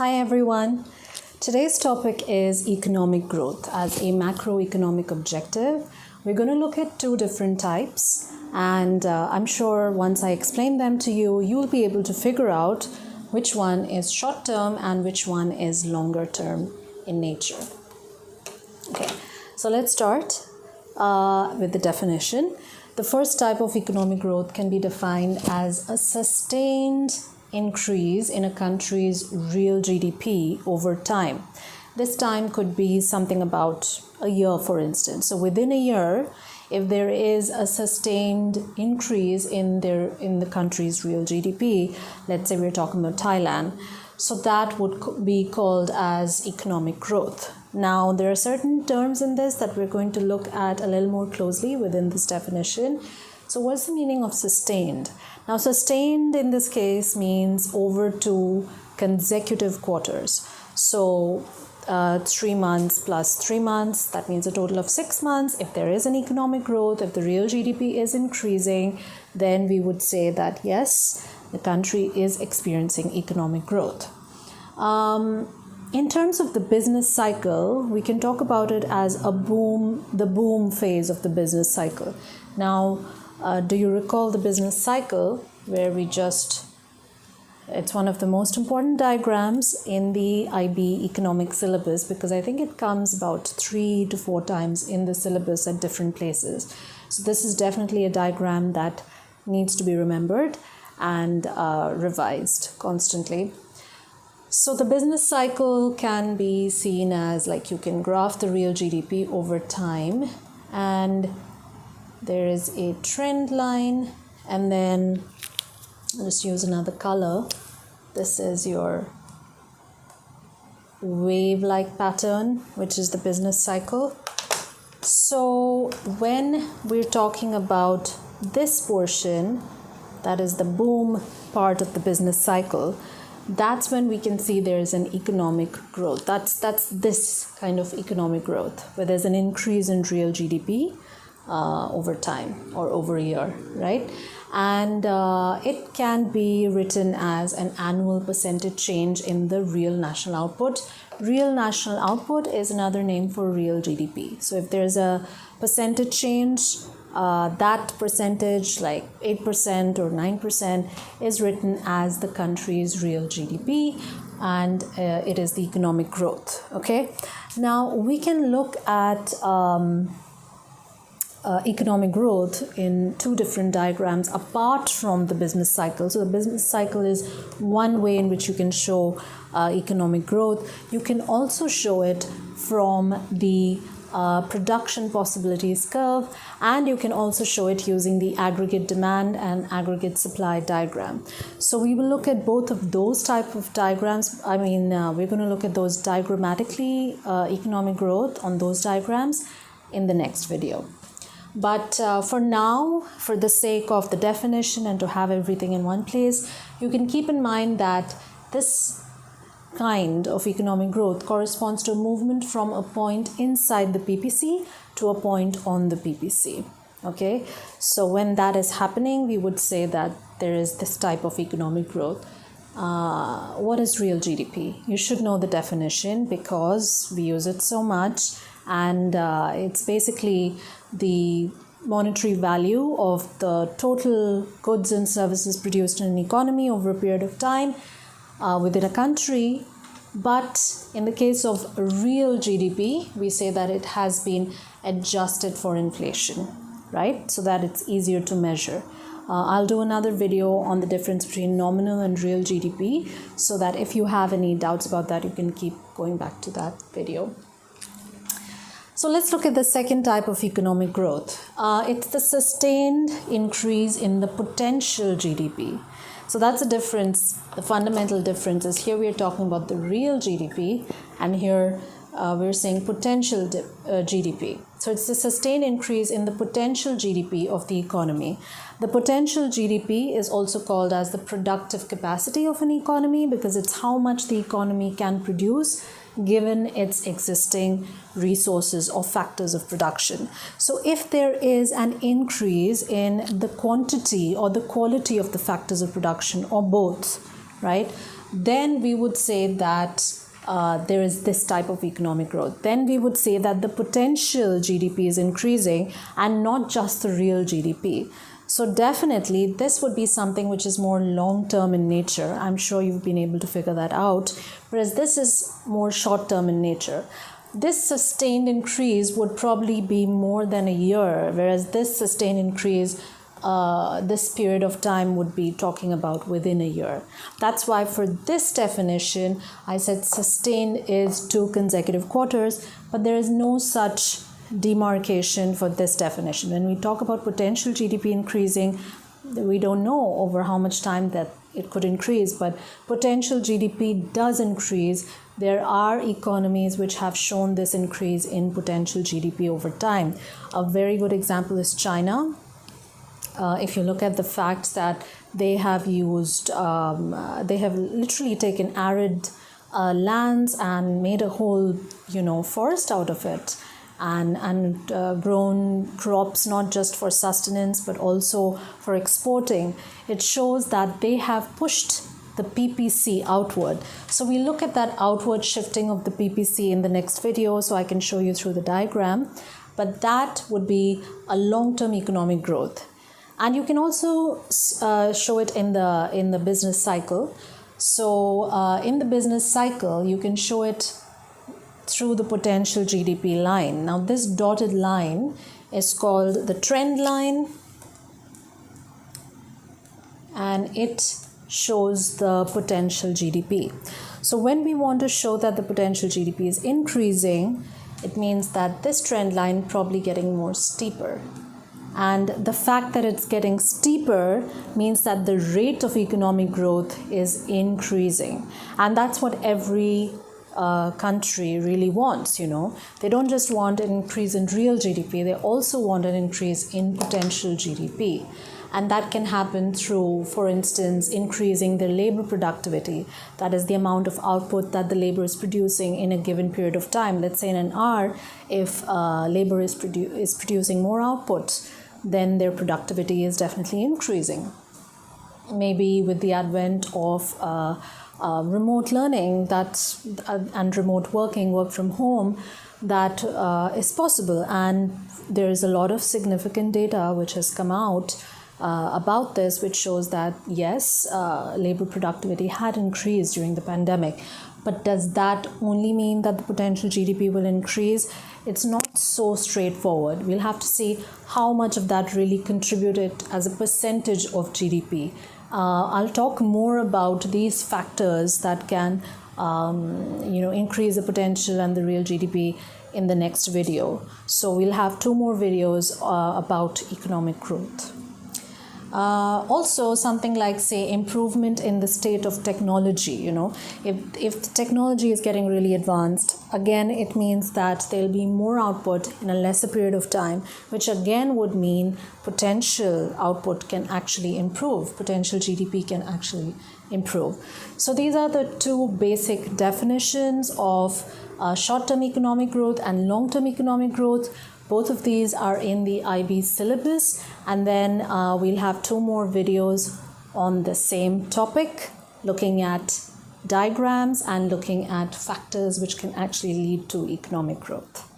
Hi everyone. Today's topic is economic growth as a macroeconomic objective. We're going to look at two different types, and I'm sure once I explain them to you, you'll be able to figure out which one is short term and which one is longer term in nature. Okay, so let's start with the definition. The first type of economic growth can be defined as a sustained increase in a country's real GDP over time. This time could be something about a year, for instance. So within a year, if there is a sustained increase in the country's real GDP, let's say we're talking about Thailand, so that would be called as economic growth. Now, there are certain terms in this that we're going to look at a little more closely within this definition. So what's the meaning of sustained? Now, sustained in this case means over 2 consecutive quarters. So 3 months plus 3 months, that means a total of 6 months. If there is an economic growth, if the real GDP is increasing, then we would say that yes, the country is experiencing economic growth. In terms of the business cycle, we can talk about it as the boom phase of the business cycle. Now, do you recall the business cycle where it's one of the most important diagrams in the IB economic syllabus, because I think it comes about 3 to 4 times in the syllabus at different places. So this is definitely a diagram that needs to be remembered and revised constantly. So the business cycle can be seen as like you can graph the real GDP over time, and there is a trend line, and then I'll just use another color. This is your wave-like pattern, which is the business cycle. So when we're talking about this portion, that is the boom part of the business cycle, that's when we can see there's an economic growth. That's this kind of economic growth, where there's an increase in real GDP over time or over a year, right? And it can be written as an annual percentage change in the real national output. Real national output is another name for real GDP. So if there's a percentage change, that percentage, like 8% or 9%, is written as the country's real GDP, and it is the economic growth. Okay, now we can look at economic growth in 2 different diagrams apart from the business cycle. So the business cycle is one way in which you can show economic growth. You can also show it from the production possibilities curve, and you can also show it using the aggregate demand and aggregate supply diagram. So we will look at both of those type of diagrams. We're going to look at those diagrammatically, economic growth on those diagrams in the next video. But for now, for the sake of the definition and to have everything in one place, you can keep in mind that this kind of economic growth corresponds to a movement from a point inside the PPC to a point on the PPC. Okay, so when that is happening, we would say that there is this type of economic growth. What is real GDP? You should know the definition because we use it so much, and it's basically the monetary value of the total goods and services produced in an economy over a period of time within a country. But in the case of real GDP, we say that it has been adjusted for inflation, right? So that it's easier to measure. I'll do another video on the difference between nominal and real GDP, so that if you have any doubts about that, you can keep going back to that video. So let's look at the second type of economic growth. It's the sustained increase in the potential GDP. So that's the difference. The fundamental difference is here we are talking about the real GDP, and here we're saying potential GDP. So it's the sustained increase in the potential GDP of the economy. The potential GDP is also called as the productive capacity of an economy, because it's how much the economy can produce given its existing resources or factors of production. So if there is an increase in the quantity or the quality of the factors of production, or both, right, then we would say that there is this type of economic growth. Then we would say that the potential GDP is increasing and not just the real GDP. So definitely this would be something which is more long-term in nature. I'm sure you've been able to figure that out, whereas this is more short-term in nature. This sustained increase would probably be more than a year, whereas this sustained increase, this period of time would be talking about within a year. That's why for this definition, I said sustained is 2 consecutive quarters, but there is no such demarcation for this definition. When we talk about potential GDP increasing, we don't know over how much time that it could increase, but potential GDP does increase. There are economies which have shown this increase in potential GDP over time. A very good example is China. If you look at the fact that they have used, they have literally taken arid lands and made a whole, forest out of it, and grown crops not just for sustenance but also for exporting. It shows that they have pushed the PPC outward. So we look at that outward shifting of the PPC in the next video, so I can show you through the diagram. But that would be a long-term economic growth. And you can also show it in the business cycle. So in the business cycle, you can show it through the potential GDP line. Now this dotted line is called the trend line, and it shows the potential GDP. So when we want to show that the potential GDP is increasing, it means that this trend line probably getting more steeper. And the fact that it's getting steeper means that the rate of economic growth is increasing. And that's what every country really wants, They don't just want an increase in real GDP, they also want an increase in potential GDP. And that can happen through, for instance, increasing their labor productivity. That is the amount of output that the labor is producing in a given period of time. Let's say in an hour, if labor is producing more output, then their productivity is definitely increasing. Maybe with the advent of remote learning and remote working, work from home, that is possible. And there is a lot of significant data which has come out about this, which shows that yes, labor productivity had increased during the pandemic. But does that only mean that the potential GDP will increase? It's not so straightforward. We'll have to see how much of that really contributed as a percentage of GDP. I'll talk more about these factors that can increase the potential and the real GDP in the next video. So we'll have 2 more videos about economic growth. Also something like, say, improvement in the state of technology. If the technology is getting really advanced, again it means that there'll be more output in a lesser period of time, which again would mean potential output can actually improve, potential GDP can actually improve. So these are the 2 basic definitions of short-term economic growth and long-term economic growth. Both of these are in the IB syllabus, and then we'll have 2 more videos on the same topic, looking at diagrams and looking at factors which can actually lead to economic growth.